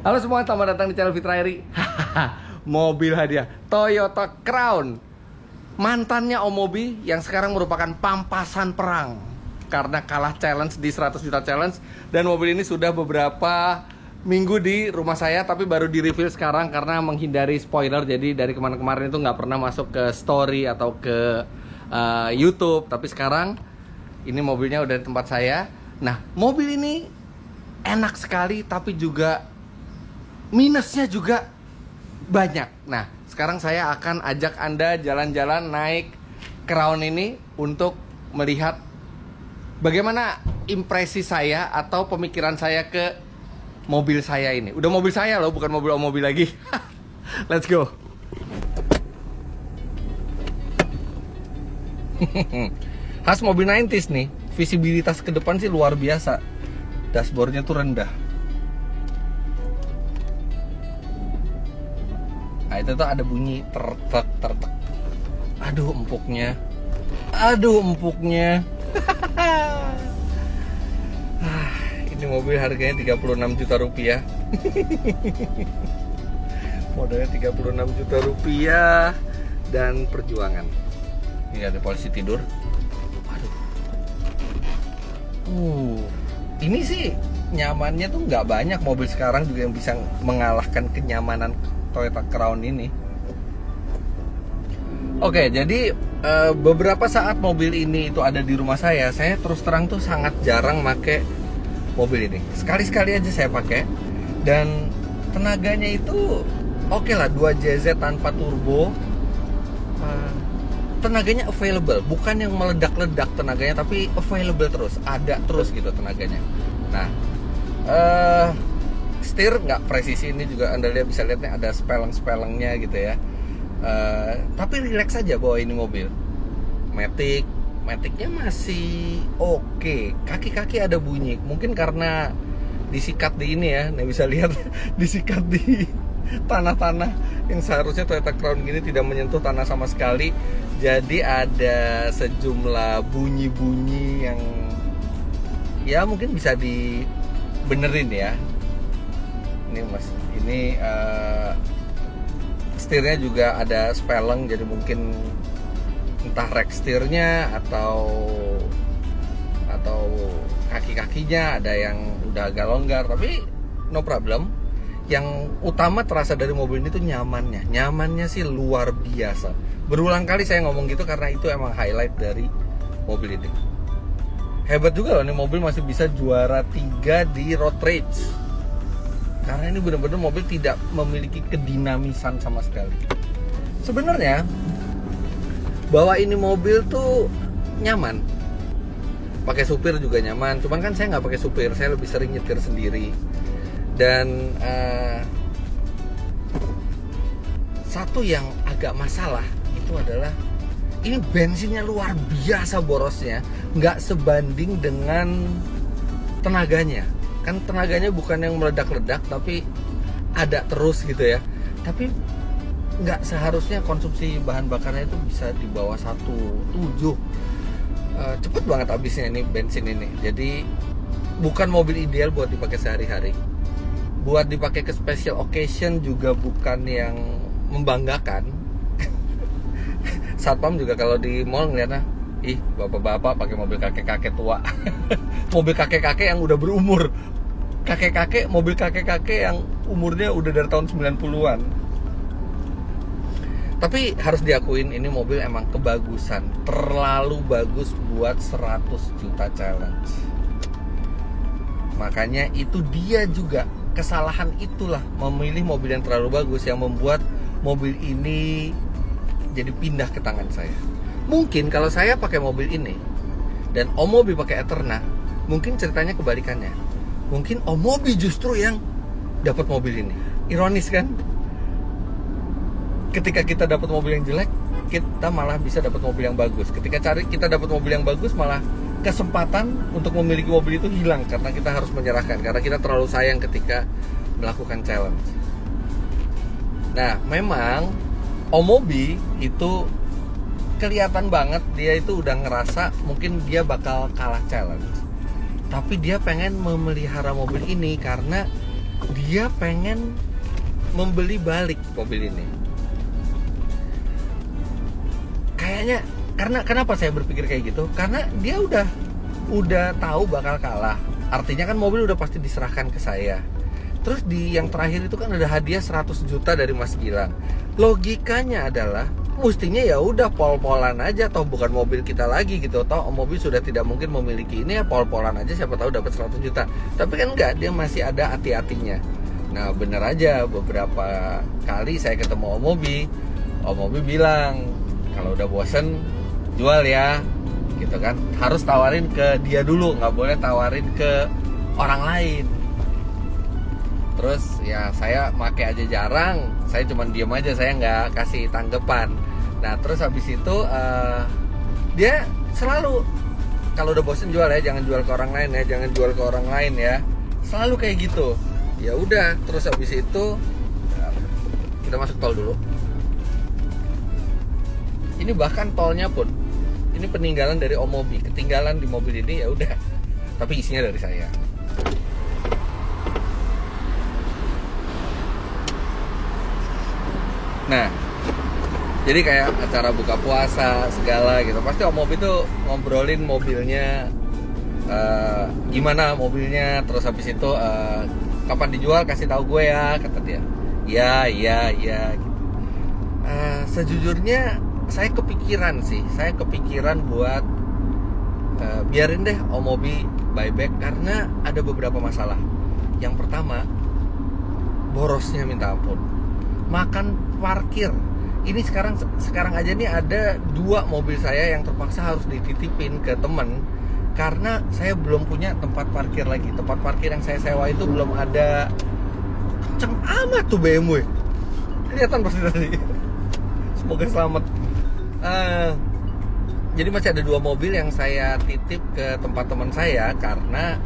Halo semua, selamat datang di channel Fitra Eri. Mobil hadiah Toyota Crown, mantannya Om Mobi yang sekarang merupakan pampasan perang karena kalah challenge di 100 juta challenge. Dan mobil ini sudah beberapa minggu di rumah saya, tapi baru di reveal sekarang karena menghindari spoiler. Jadi dari kemarin-kemarin itu nggak pernah masuk ke story atau ke YouTube. Tapi sekarang ini mobilnya udah di tempat saya. Nah, mobil ini enak sekali, tapi juga minusnya juga banyak. Nah, sekarang saya akan ajak Anda jalan-jalan naik Crown ini untuk melihat bagaimana impresi saya atau pemikiran saya ke mobil saya ini. Udah mobil saya loh, bukan mobil Om Mobi lagi. Let's go. Khas mobil 90s nih, visibilitas ke depan sih luar biasa. Dashboardnya tuh rendah. Nah, itu tuh ada bunyi tertek. Aduh empuknya. Ini mobil harganya 36 juta rupiah. Modalnya 36 juta rupiah dan perjuangan. Ini ada polisi tidur. Ini sih nyamannya tuh nggak banyak mobil sekarang juga yang bisa mengalahkan kenyamanan Toyota Crown ini. Oke, jadi beberapa saat mobil ini itu ada di rumah saya terus terang tuh sangat jarang pakai mobil ini. Sekali-sekali aja saya pakai, dan tenaganya itu oke lah, 2JZ tanpa turbo. Tenaganya available, bukan yang meledak-ledak tenaganya, tapi available terus, ada terus gitu tenaganya. Nah, setir nggak presisi, ini juga Anda bisa lihat nih ada speleng-spelengnya gitu ya. Tapi relax aja bawa ini mobil. Maticnya masih oke. Kaki-kaki ada bunyi, mungkin karena disikat di ini ya, Anda bisa lihat disikat di tanah-tanah yang seharusnya Toyota Crown gini tidak menyentuh tanah sama sekali. Jadi ada sejumlah bunyi-bunyi yang ya mungkin bisa dibenerin ya. Ini mas, ini setirnya juga ada speleng, jadi mungkin entah rack setirnya atau kaki-kakinya ada yang udah agak longgar, tapi no problem. Yang utama terasa dari mobil ini tuh nyamannya sih luar biasa. Berulang kali saya ngomong gitu karena itu emang highlight dari mobil ini. Hebat juga loh, ini mobil masih bisa juara 3 di road race. Karena ini benar-benar mobil tidak memiliki kedinamisan sama sekali. Sebenarnya bawa ini mobil tuh nyaman. Pakai supir juga nyaman. Cuman kan saya nggak pakai supir, saya lebih sering nyetir sendiri. Dan satu yang agak masalah itu adalah ini bensinnya luar biasa borosnya, nggak sebanding dengan tenaganya. Kan tenaganya bukan yang meledak-ledak, tapi ada terus gitu ya. Tapi nggak seharusnya konsumsi bahan bakarnya itu bisa di bawah 1,7. Cepet banget habisnya ini bensin ini. Jadi bukan mobil ideal buat dipakai sehari-hari. Buat dipakai ke special occasion juga bukan yang membanggakan. Satpam juga kalau di mall ngeliatnya, ih bapak-bapak pakai mobil kakek-kakek tua. Mobil kakek-kakek yang udah berumur. Mobil kakek-kakek yang umurnya udah dari tahun 90-an. Tapi harus diakuin ini mobil emang kebagusan, terlalu bagus buat 100 juta challenge. Makanya itu dia juga, kesalahan itulah memilih mobil yang terlalu bagus yang membuat mobil ini jadi pindah ke tangan saya. Mungkin kalau saya pakai mobil ini dan Om Mobi pakai Eterna, mungkin ceritanya kebalikannya. Mungkin Om Mobi justru yang dapat mobil ini. Ironis kan? Ketika kita dapat mobil yang jelek, kita malah bisa dapat mobil yang bagus. Ketika kita dapat mobil yang bagus, malah kesempatan untuk memiliki mobil itu hilang karena kita harus menyerahkan, karena kita terlalu sayang ketika melakukan challenge. Nah, memang Om Mobi itu kelihatan banget dia itu udah ngerasa mungkin dia bakal kalah challenge. Tapi dia pengen memelihara mobil ini karena dia pengen membeli balik mobil ini. Kayaknya karena kenapa saya berpikir kayak gitu? Karena dia udah tahu bakal kalah. Artinya kan mobil udah pasti diserahkan ke saya. Terus di yang terakhir itu kan ada hadiah 100 juta dari Mas Gilang. Logikanya adalah mestinya ya udah pol-polan aja, toh bukan mobil kita lagi gitu. Toh mobil sudah tidak mungkin memiliki ini, ya pol-polan aja, siapa tahu dapat 100 juta. Tapi kan enggak, dia masih ada hati-hatinya. Nah, bener aja beberapa kali saya ketemu Om Mobi bilang, kalau udah bosen jual ya, gitu kan. Harus tawarin ke dia dulu, nggak boleh tawarin ke orang lain. Terus ya saya make aja jarang, saya cuman diem aja, saya nggak kasih tanggapan. Nah terus habis itu dia selalu kalau udah bosen jual ya, jangan jual ke orang lain ya, jangan jual ke orang lain ya, selalu kayak gitu. Ya udah, terus habis itu kita masuk tol dulu. Ini bahkan tolnya pun ini peninggalan dari Om Mobi, ketinggalan di mobil ini, ya udah, tapi isinya dari saya. Nah, jadi kayak acara buka puasa segala gitu, pasti Om Mobi tuh ngobrolin mobilnya, gimana mobilnya, terus habis itu kapan dijual kasih tahu gue ya, kata dia. Ya gitu. Sejujurnya saya kepikiran buat biarin deh Om Mobi buyback karena ada beberapa masalah. Yang pertama, borosnya minta ampun. Makan parkir. Ini sekarang aja nih ada 2 mobil saya yang terpaksa harus dititipin ke temen karena saya belum punya tempat parkir lagi. Tempat parkir yang saya sewa itu belum ada. Kenceng amat tuh BMW. Kelihatan pasti tadi. Semoga selamat. Jadi masih ada 2 mobil yang saya titip ke tempat teman saya karena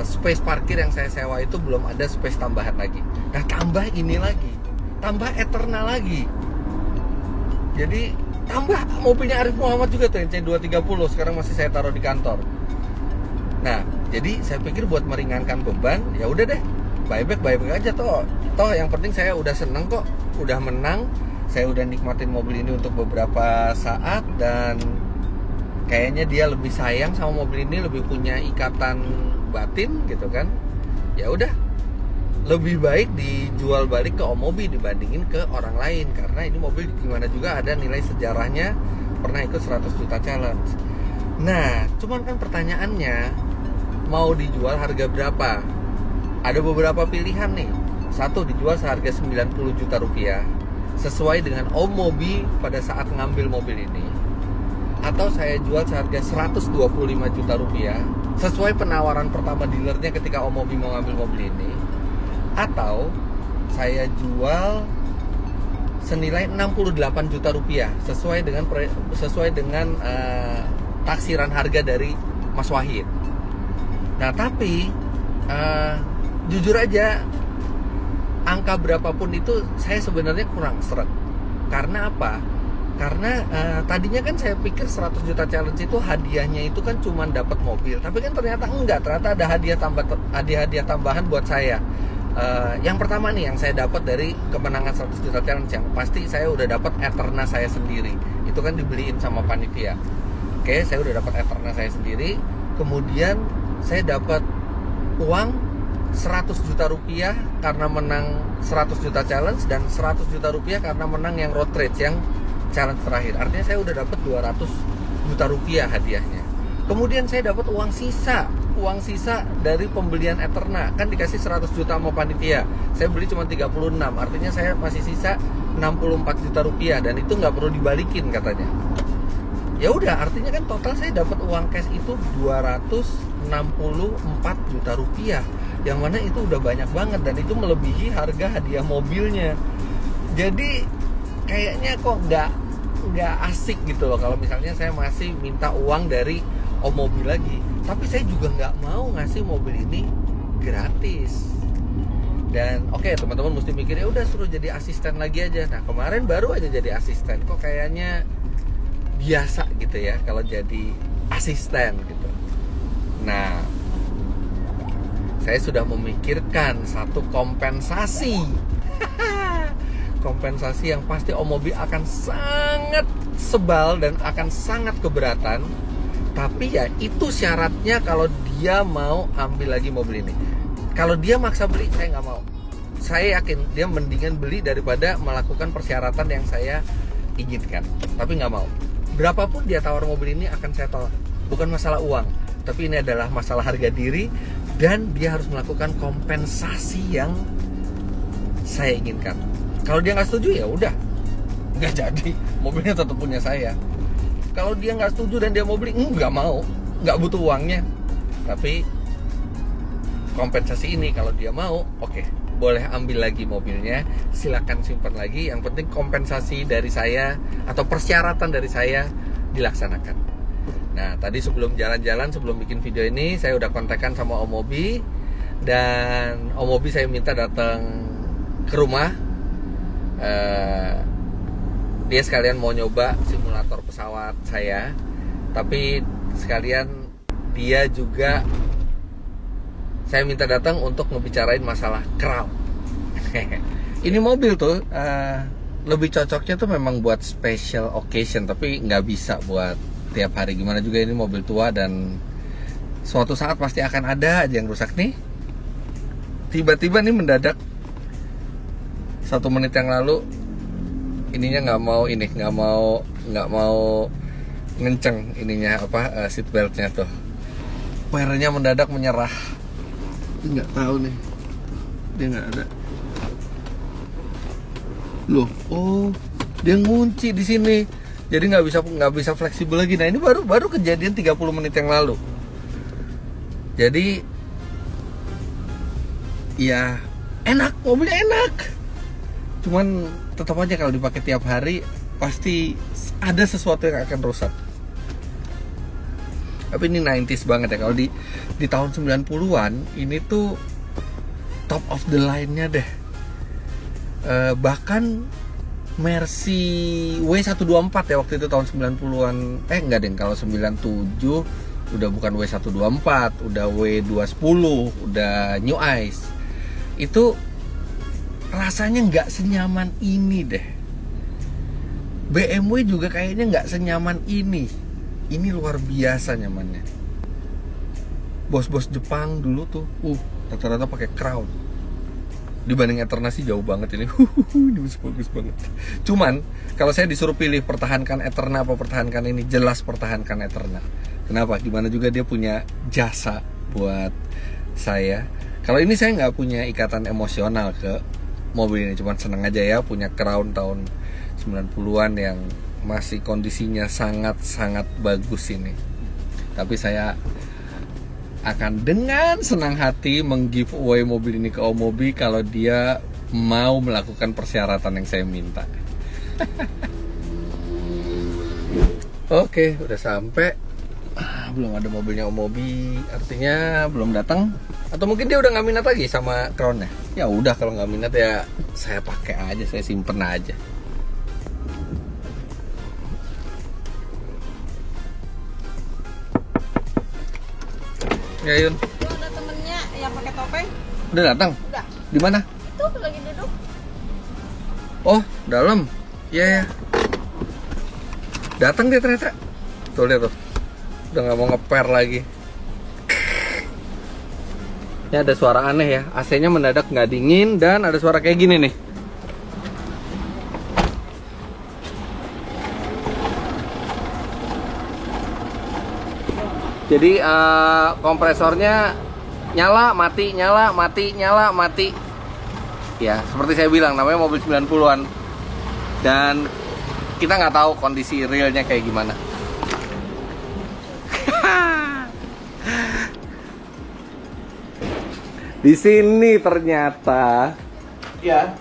space parkir yang saya sewa itu belum ada space tambahan lagi. Nah tambah ini lagi, tambah Eterna lagi. Jadi tambah mobilnya Arif Muhammad juga tuh yang C230, sekarang masih saya taruh di kantor. Nah jadi saya pikir buat meringankan beban, ya udah deh buyback aja toh yang penting saya udah seneng kok, udah menang. Saya udah nikmatin mobil ini untuk beberapa saat dan kayaknya dia lebih sayang sama mobil ini, lebih punya ikatan batin gitu kan. Ya udah, lebih baik dijual balik ke Om Mobi dibandingin ke orang lain karena ini mobil gimana juga ada nilai sejarahnya, pernah ikut 100 juta challenge. Nah, cuman kan pertanyaannya mau dijual harga berapa? Ada beberapa pilihan nih. Satu, dijual seharga 90 juta rupiah sesuai dengan Om Mobi pada saat ngambil mobil ini, atau saya jual seharga 125 juta rupiah sesuai penawaran pertama dealernya ketika Om Mobi mau ngambil mobil ini, atau saya jual senilai 68 juta rupiah sesuai dengan taksiran harga dari Mas Wahid. Nah tapi jujur aja, angka berapapun itu saya sebenarnya kurang seret. Karena apa? Karena tadinya kan saya pikir 100 juta challenge itu hadiahnya itu kan cuma dapat mobil, tapi kan ternyata enggak, ternyata ada hadiah tambahan buat saya. Yang pertama nih yang saya dapat dari kemenangan 100 juta challenge, yang pasti saya udah dapat Eterna saya sendiri. Itu kan dibeliin sama panitia. Oke, saya udah dapat Eterna saya sendiri. Kemudian saya dapat uang 100 juta rupiah karena menang 100 juta challenge dan 100 juta rupiah karena menang yang road race yang challenge terakhir. Artinya saya udah dapat 200 juta rupiah hadiahnya. Kemudian saya dapat uang sisa dari pembelian Eterna, kan dikasih 100 juta sama panitia. Saya beli cuma 36, artinya saya masih sisa 64 juta rupiah dan itu nggak perlu dibalikin katanya. Ya udah, artinya kan total saya dapat uang cash itu 264 juta rupiah, yang mana itu udah banyak banget dan itu melebihi harga hadiah mobilnya. Jadi kayaknya kok nggak asik gitu loh kalau misalnya saya masih minta uang dari Om Mobi lagi. Tapi saya juga nggak mau ngasih mobil ini gratis. Dan oke, teman-teman mesti mikir ya udah suruh jadi asisten lagi aja. Nah kemarin baru aja jadi asisten, kok kayaknya biasa gitu ya kalau jadi asisten gitu. Nah saya sudah memikirkan satu kompensasi. Kompensasi yang pasti Om Mobi akan sangat sebal dan akan sangat keberatan. Tapi ya itu syaratnya kalau dia mau ambil lagi mobil ini. Kalau dia maksa beli, saya nggak mau. Saya yakin dia mendingan beli daripada melakukan persyaratan yang saya inginkan. Tapi nggak mau. Berapapun dia tawar mobil ini akan saya tolak. Bukan masalah uang, tapi ini adalah masalah harga diri. Dan dia harus melakukan kompensasi yang saya inginkan. Kalau dia nggak setuju ya udah, nggak jadi. Mobilnya tetap punya saya. Kalau dia nggak setuju dan dia mau beli, nggak mau, nggak butuh uangnya. Tapi kompensasi ini kalau dia mau, oke, boleh ambil lagi mobilnya, silakan simpan lagi. Yang penting kompensasi dari saya atau persyaratan dari saya dilaksanakan. Nah, tadi sebelum jalan-jalan, sebelum bikin video ini, saya udah kontakkan sama Om Mobi. Dan Om Mobi saya minta datang ke rumah. Dia sekalian mau nyoba simulator pesawat saya. Tapi sekalian dia juga saya minta datang untuk ngebicarain masalah Crown. Ini mobil tuh lebih cocoknya tuh memang buat special occasion, tapi nggak bisa buat tiap hari. Gimana juga ini mobil tua dan suatu saat pasti akan ada aja yang rusak nih. Tiba-tiba nih mendadak 1 menit yang lalu ininya nggak mau ngenceng ininya seat beltnya tuh. Wearnya mendadak menyerah. Nggak tahu nih, dia nggak ada. Loh, oh dia ngunci di sini, jadi nggak bisa fleksibel lagi. Nah ini baru kejadian 30 menit yang lalu. Jadi ya enak, mobilnya enak. Cuman tetap aja kalau dipakai tiap hari pasti ada sesuatu yang akan rusak. Tapi ini 90s banget ya. Kalau di tahun 90-an ini tuh top of the line-nya deh. Bahkan Mercy W124 ya waktu itu tahun 90-an. Enggak deh, kalau 97 udah bukan W124, udah W210, udah New Ice. Itu rasanya nggak senyaman ini deh. BMW juga kayaknya nggak senyaman ini. Ini luar biasa nyamannya. Bos-bos Jepang dulu tuh, rata-rata pakai Crown. Dibanding Eterna sih jauh banget ini. Ini masih bagus banget. Cuman kalau saya disuruh pilih pertahankan Eterna apa pertahankan ini, jelas pertahankan Eterna. Kenapa? Gimana juga dia punya jasa buat saya. Kalau ini saya nggak punya ikatan emosional ke mobil ini, cuman seneng aja ya punya Crown tahun 90-an yang masih kondisinya sangat-sangat bagus ini. Tapi saya akan dengan senang hati meng-giveaway mobil ini ke Om Mobi kalau dia mau melakukan persyaratan yang saya minta. Oke, udah sampai. Belum ada mobilnya Om Mobi, artinya belum datang. Atau mungkin dia udah nggak minat lagi sama Crown-nya. Ya udah, kalau nggak minat ya saya pakai aja, saya simpen aja. Ya Yun. Itu ada temennya yang pakai topeng. Udah datang? Udah. Di mana? Tuh lagi duduk. Oh, dalam. Iya ya. Datang dia ternyata. Tuh lihat tuh. Udah nggak mau ngeper lagi. Ini ada suara aneh ya. AC-nya mendadak nggak dingin dan ada suara kayak gini nih. Jadi kompresornya nyala, mati, nyala, mati, nyala, mati. Ya, seperti saya bilang, namanya mobil 90-an. Dan kita nggak tahu kondisi realnya kayak gimana. Di sini ternyata. Ya.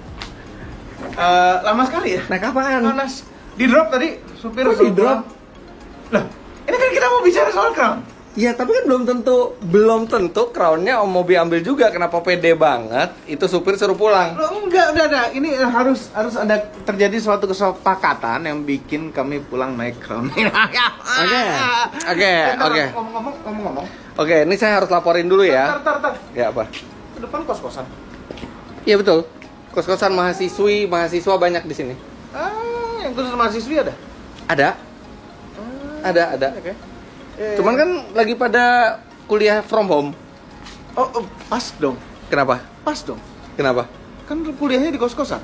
Lama sekali ya? Naik apaan? Panas. Di drop tadi, supir Kok di drop? Lah, ini kan kita mau bicara soal Crown. Ya tapi kan belum tentu crownnya Om Mobi ambil juga. Kenapa pede banget? Itu supir suruh pulang. Loh, enggak, udah. Ini harus ada terjadi suatu kesepakatan yang bikin kami pulang naik crown. Oke. Ngomong-ngomong. Oke, ini saya harus laporin dulu ya. Tar. Ya apa? Ke depan kos-kosan. Iya betul. Kos-kosan mahasiswa banyak di sini. Yang khusus mahasiswi ada? Ada. Oke. Cuman kan lagi pada kuliah from home. Oh, pas dong. Kenapa? Pas dong. Kenapa? Kan kuliahnya di kos-kosan.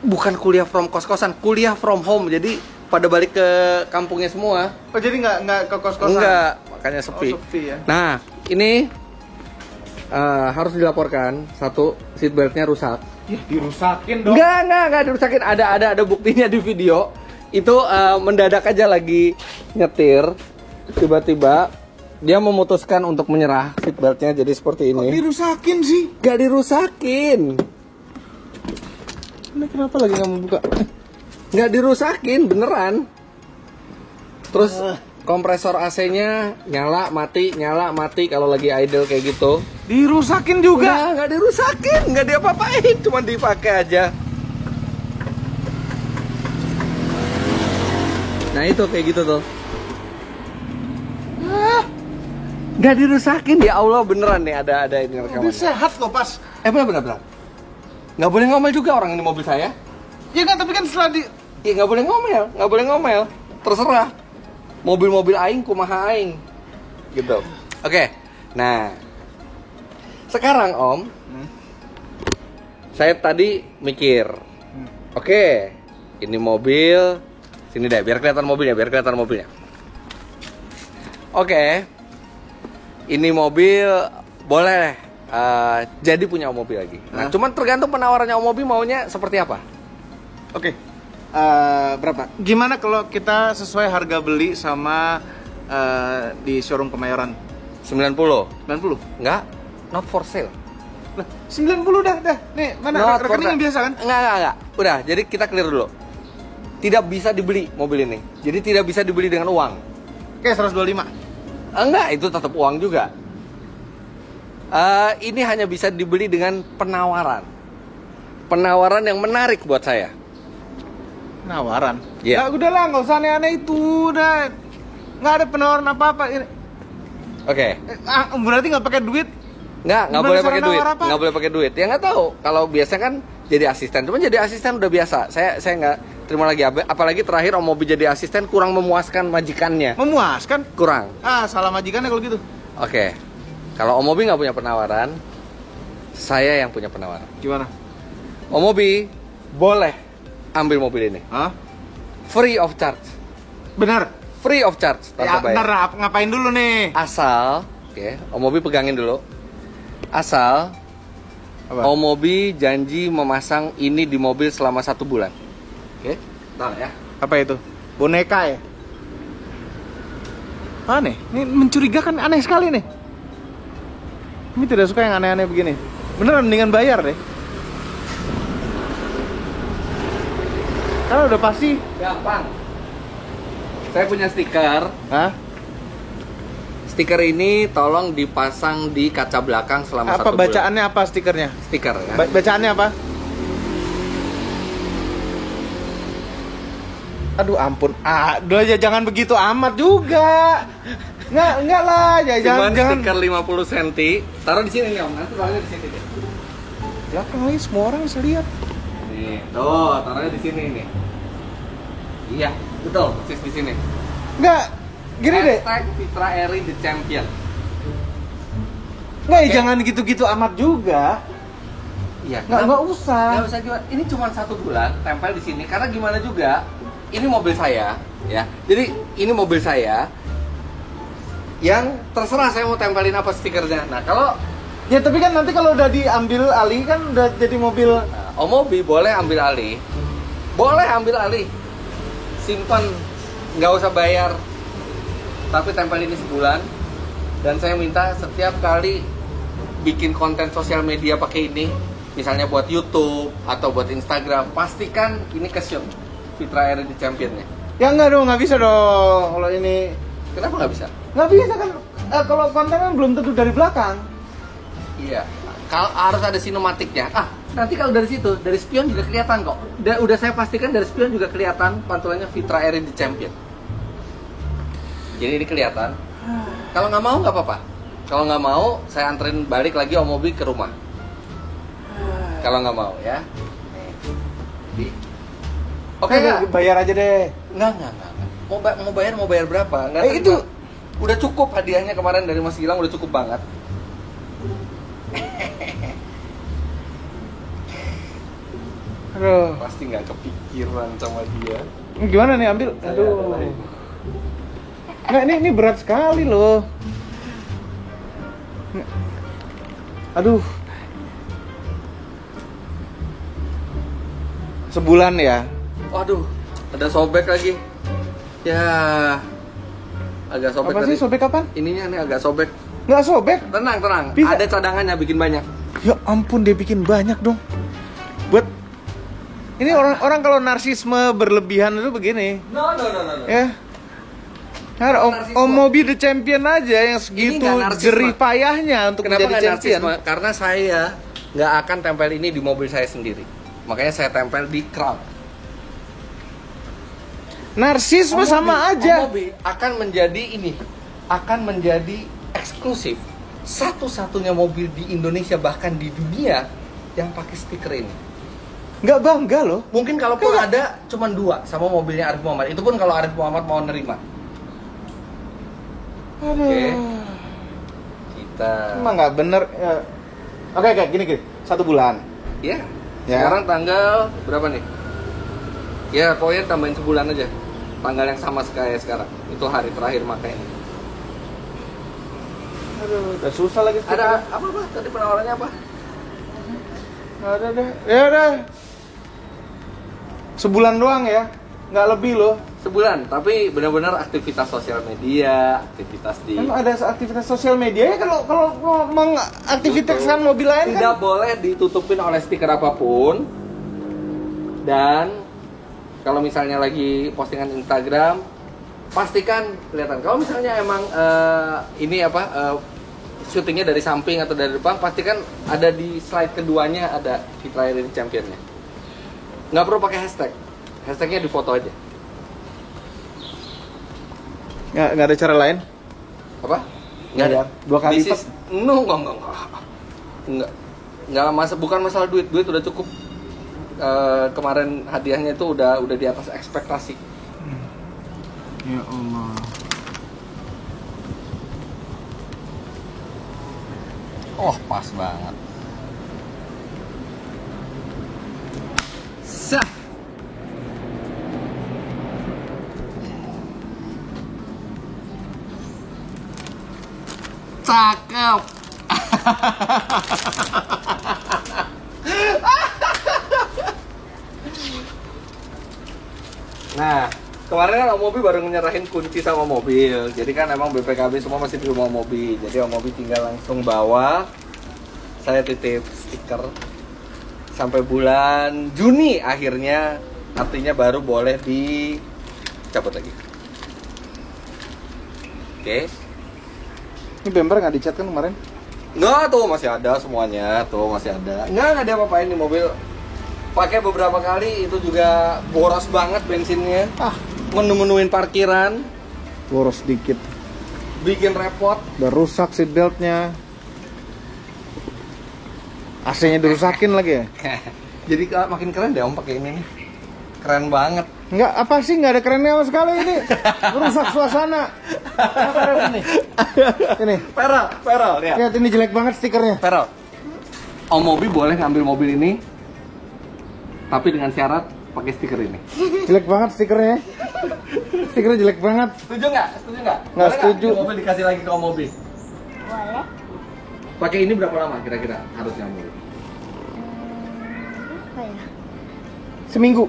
Bukan kuliah from kos-kosan, kuliah from home. Jadi pada balik ke kampungnya semua. Oh, jadi nggak ke kos-kosan? Enggak, makanya sepi. Oh, sepi ya. Nah, ini harus dilaporkan. Satu, seatbeltnya rusak. Ya, dirusakin dong. Enggak dirusakin. Ada buktinya di video. Itu mendadak aja lagi nyetir. Tiba-tiba dia memutuskan untuk menyerah seatbeltnya jadi seperti ini. Kok dirusakin sih? Gak dirusakin. Ini kenapa lagi nggak mau buka? Nggak dirusakin, beneran. Terus kompresor AC-nya nyala mati kalau lagi idle kayak gitu. Dirusakin juga? Nggak dirusakin, nggak diapa-apain, cuma dipakai aja. Nah itu kayak gitu tuh. Nggak dirusakin, ya Allah, beneran nih ada ini rekamannya. Udah sehat kok pas. Benar. Nggak boleh ngomel juga, orang ini mobil saya. Ya kan, tapi kan setelah di... Ya nggak boleh ngomel. Terserah. Mobil-mobil aing kumaha aing. Gitu. Oke. Nah. Sekarang Om, saya tadi mikir. Oke. Ini mobil. Sini deh, biar kelihatan mobilnya. Oke. Ini mobil boleh jadi punya Om Mobi lagi. Nah, cuman tergantung penawarannya Om Mobi maunya seperti apa. Oke. Berapa? Gimana kalau kita sesuai harga beli sama di showroom Kemayoran? 90. 90? Enggak, not for sale. Lah, 90 dah. Nih, mana rekening yang biasa kan? Enggak. Udah, jadi kita clear dulu. Tidak bisa dibeli mobil ini. Jadi tidak bisa dibeli dengan uang. Oke, 125. Enggak, itu tetap uang juga. Ini hanya bisa dibeli dengan penawaran. Penawaran yang menarik buat saya. Penawaran? Iya. Ya udahlah, nggak usah aneh-aneh itu. Udah, nggak ada penawaran apa-apa. Oke. Berarti nggak pakai duit? Nggak boleh pakai duit. nawar apa? Nggak boleh pakai duit. Ya nggak tahu. Kalau biasa kan jadi asisten. Cuman jadi asisten udah biasa. Saya nggak terima lagi. Apalagi terakhir Om Mobi jadi asisten kurang memuaskan majikannya. Memuaskan? Kurang. Salah majikannya kalau gitu. Oke. Kalau Om Mobi nggak punya penawaran, saya yang punya penawaran. Gimana? Om Mobi boleh ambil mobil ini. Hah? Free of charge. Benar? Free of charge Ya, tanpa bayar. bentar, ngapain dulu nih? Asal, Om Mobi pegangin dulu. Asal Apa? Om Mobi janji memasang ini di mobil selama 1 bulan. Oke? Bentar ya. Apa itu? Boneka ya? Aneh, ini mencurigakan, aneh sekali nih. Ini tidak suka yang aneh-aneh begini. Beneran, mendingan bayar deh. Karena udah pasti. Gampang. Saya punya stiker. Hah? Stiker ini tolong dipasang di kaca belakang selama 1 Apa bulan. bacaannya, apa stikernya? Stiker ya. Bacaannya apa? Aduh ampun. Udah aja jangan begitu amat juga. Enggak lah, Cuman jangan. stiker 50 cm. Taruh di sini nih Om. Nanti taruhnya di sini deh. Belakang lagi semua orang bisa lihat. Nih, tuh, taruhnya di sini nih. Iya, betul, persis di sini. Enggak, gini deh. Hashtag Fitra Eri the Champion. Enggak, Oke. jangan gitu-gitu amat juga. Iya, Nggak usah. Nggak usah juga. Ini cuma 1 bulan tempel di sini karena gimana juga. Ini mobil saya, ya. Jadi ini mobil saya yang terserah saya mau tempelin apa stikernya. Nah, kalau Ya tapi kan nanti kalau udah diambil alih kan udah jadi mobil. Om Mobi boleh ambil alih. Boleh ambil alih. Simpan, nggak usah bayar. Tapi tempel ini sebulan. Dan saya minta setiap kali bikin konten sosial media pakai ini, misalnya buat YouTube atau buat Instagram, pastikan ini ke-shoot Fitra Eri the Championnya. Ya enggak dong, nggak bisa dong. Kalau ini Kenapa nggak bisa? Nggak bisa kan, kalau konten kan belum tentu dari belakang. Iya. Kalau harus ada sinematiknya. Nanti kalau dari situ, dari spion juga kelihatan kok. Udah saya pastikan dari spion juga kelihatan pantulannya Vitra Air di Champion. Jadi ini kelihatan. Kalau nggak mau nggak apa-apa. Kalau nggak mau, saya anterin balik lagi Om Mobi ke rumah. Kalau nggak mau ya. Oke nggak? Bayar aja deh. Nggak. Mau bayar berapa? Nggak Itu udah cukup hadiahnya kemarin dari Mas Gilang, udah cukup banget. aduh. Pasti nggak kepikiran sama dia. Gimana nih ambil? Aduh. Nggak, ini berat sekali loh. Aduh. Sebulan ya? Waduh, ada sobek lagi. Ya, agak sobek. Apa sih sobek kapan? Ininya nih agak sobek. Nggak sobek? Tenang. Bisa. Ada cadangannya, bikin banyak. Ya ampun, dia bikin banyak dong. Buat ini orang kalau narsisme berlebihan itu begini. No. Ya. Nah, Om Mobi the champion aja yang segitu jerih payahnya untuk Kenapa menjadi nggak champion. narsisme? Karena saya nggak akan tempel ini di mobil saya sendiri. Makanya saya tempel di Crown. Narsisme sama aja. Om Mobi akan menjadi eksklusif. Satu-satunya mobil di Indonesia bahkan di dunia yang pakai stiker ini. Nggak bangga loh. Mungkin kalaupun ada cuman 2 sama mobilnya Arif Muhammad. Itu pun kalau Arif Muhammad mau nerima. Aduh. Oke. Kita Emang nggak bener. Ya. Oke, gini. 1 bulan. ya. Ya. Sekarang tanggal berapa nih? Ya, pokoknya tambahin sebulan aja. Tanggal yang sama kayak sekarang. Itu hari terakhir makanya. Aduh, udah susah lagi. Ada apa? Tadi penawarannya apa? Nggak ada deh. Ya udah. Sebulan doang ya. Nggak lebih loh. Sebulan, tapi benar-benar aktivitas sosial media, aktivitas di Emang ada aktivitas sosial media ya kalau ngomong aktivitas mobil lain tidak kan? boleh ditutupin oleh stiker apapun. Dan kalau misalnya lagi postingan Instagram, pastikan kelihatan. Kalau misalnya emang syutingnya dari samping atau dari depan, pastikan ada di slide keduanya ada Vitra Air Championnya. Nggak perlu pakai hashtag, hashtagnya di foto aja. Nggak ada cara lain? Apa? Nggak ada. 2 kali lipat? Enggak, bukan masalah duit udah cukup. Kemarin hadiahnya itu udah di atas ekspektasi. Ya Allah. Oh, pas banget. Sah. Cakep. Nah, kemarin kan Om Mobi baru nyerahin kunci sama mobil. Jadi kan emang BPKB semua masih di rumah Om Mobi. Jadi Om Mobi tinggal langsung bawa. Saya titip stiker sampai bulan Juni akhirnya, artinya baru boleh dicabut lagi. Oke. Ini bemper nggak dicat kan kemarin? Nggak, tuh masih ada semuanya, tuh masih ada. Nggak ada apa-apain di mobil. Pakai beberapa kali, itu juga boros banget bensinnya. Menu-menuin parkiran, Boros dikit. bikin repot. Udah rusak seat beltnya. AC-nya dirusakin lagi ya? Jadi makin keren deh Om pakai ini nih. Keren banget. Nggak, apa sih nggak ada kerennya sama sekali ini. Merusak suasana. Apa keren ini? Ini. Peral, lihat. Lihat ini jelek banget stikernya. Peral. Om Mobi boleh ngambil mobil ini, tapi dengan syarat pakai stiker ini. Jelek banget stikernya. Stikernya jelek banget. Setuju nggak? Nggak Boleh setuju. Ini mobil dikasih lagi ke Om Mobi. Boleh. Pakai ini berapa lama kira-kira harusnya Om Mobi? Apa ya? Seminggu.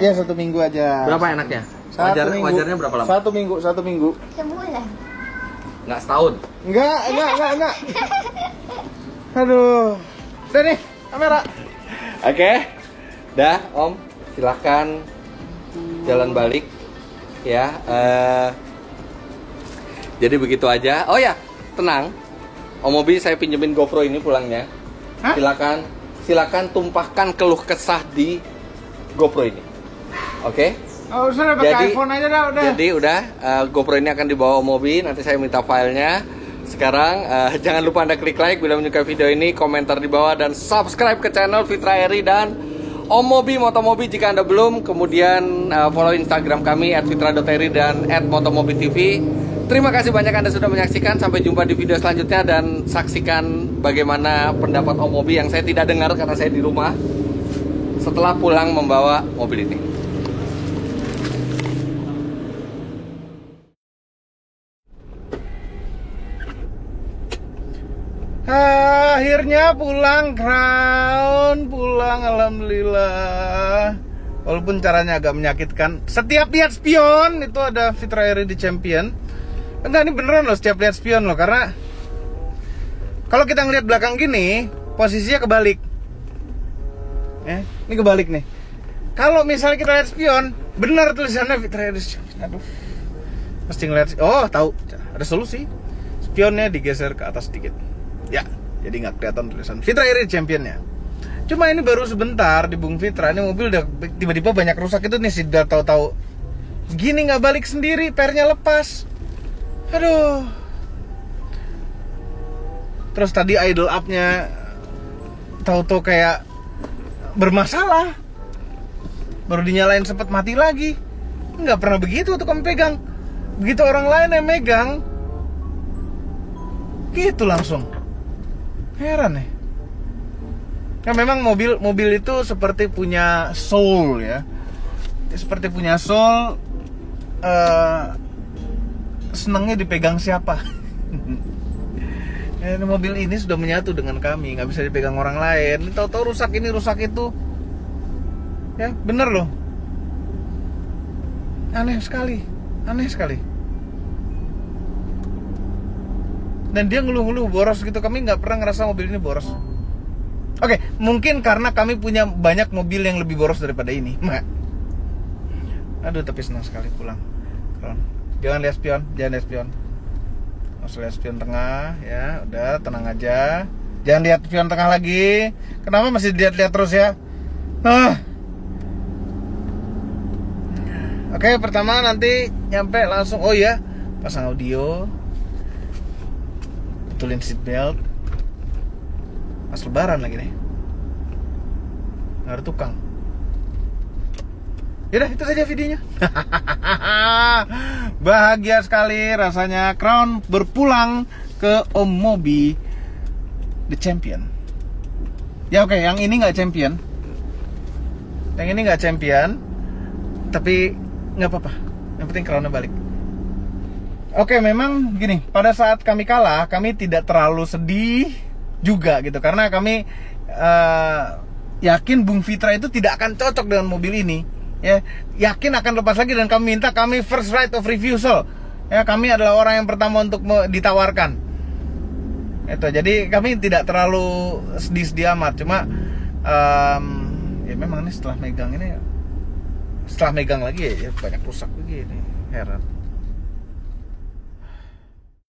Ya 1 minggu aja. Berapa enaknya? Satu minggu. Wajarnya berapa lama? 1 minggu. Sebulan. Nggak setahun. Enggak. Aduh. Udah nih, kamera. Oke. Dah, Om. Silakan jalan balik ya. Jadi begitu aja. Oh ya, tenang. Om Mobi saya pinjemin GoPro ini pulangnya. Hah? Silakan tumpahkan keluh kesah di GoPro ini. Oke? Oh, usah pakai iPhone aja dah, udah. Jadi udah, GoPro ini akan dibawa Om Mobi. Nanti saya minta filenya. Sekarang jangan lupa Anda klik like bila menyukai video ini, komentar di bawah, dan subscribe ke channel Fitra Eri dan Om Mobi Motomobi jika Anda belum. Kemudian follow Instagram kami @fitra.eri dan @motomobitv. Terima kasih banyak Anda sudah menyaksikan. Sampai jumpa di video selanjutnya, dan saksikan bagaimana pendapat Om Mobi yang saya tidak dengar karena saya di rumah setelah pulang membawa mobil ini. Akhirnya pulang Crown, pulang alhamdulillah. Walaupun caranya agak menyakitkan. Setiap lihat spion itu ada Fitra Eri di Champion. Enggak, ini beneran loh, setiap lihat spion loh, karena kalau kita ngeliat belakang gini, posisinya kebalik. Ini kebalik nih. Kalau misalnya kita lihat spion, benar tulisannya Fitra Eri. Aduh. Mesti ngeliat. Oh, tahu. Ada solusi. Spionnya digeser ke atas sedikit. Ya, jadi nggak kelihatan tulisan Fitra Eri Championnya. Cuma ini baru sebentar di Bung Fitra, ini mobil udah tiba-tiba banyak rusak itu nih, sudah tahu-tahu gini nggak balik sendiri, pernya lepas. Aduh. Terus tadi idle up-nya tahu-tahu kayak bermasalah. Baru dinyalain sempat mati lagi. Nggak pernah begitu tuh kamu pegang. Begitu orang lain yang megang, gitu langsung. Heran nih. Nah, memang mobil itu seperti punya soul ya. Seperti punya soul. Senangnya dipegang siapa? Mobil ini sudah menyatu dengan kami, nggak bisa dipegang orang lain. Tahu-tahu rusak ini, rusak itu. Ya, bener loh. Aneh sekali. Dan dia ngeluh-ngeluh boros gitu. Kami nggak pernah ngerasa mobil ini boros. Oke, mungkin karena kami punya banyak mobil yang lebih boros daripada ini. Aduh, tapi senang sekali pulang. Jangan lihat spion, Harus lihat spion tengah, ya. Udah, tenang aja. Jangan lihat spion tengah lagi. Kenapa masih lihat-lihat terus ya? Oke, pertama nanti nyampe langsung. Oh ya, pasang audio. Betulin seatbelt. Pas lebaran lagi nih, nggak ada tukang. Yaudah, itu saja videonya. Bahagia sekali rasanya Crown berpulang ke Om Mobi The Champion. Ya oke, yang ini nggak champion. Tapi nggak apa-apa. Yang penting Crownnya balik. Oke, memang gini, pada saat kami kalah, kami tidak terlalu sedih juga gitu, karena kami yakin Bung Fitra itu tidak akan cocok dengan mobil ini, ya, yakin akan lepas lagi, dan kami minta first right of refusal, ya, kami adalah orang yang pertama untuk ditawarkan itu. Jadi kami tidak terlalu sedih amat, cuma ya memang ini setelah megang lagi ya banyak rusak begini, heran.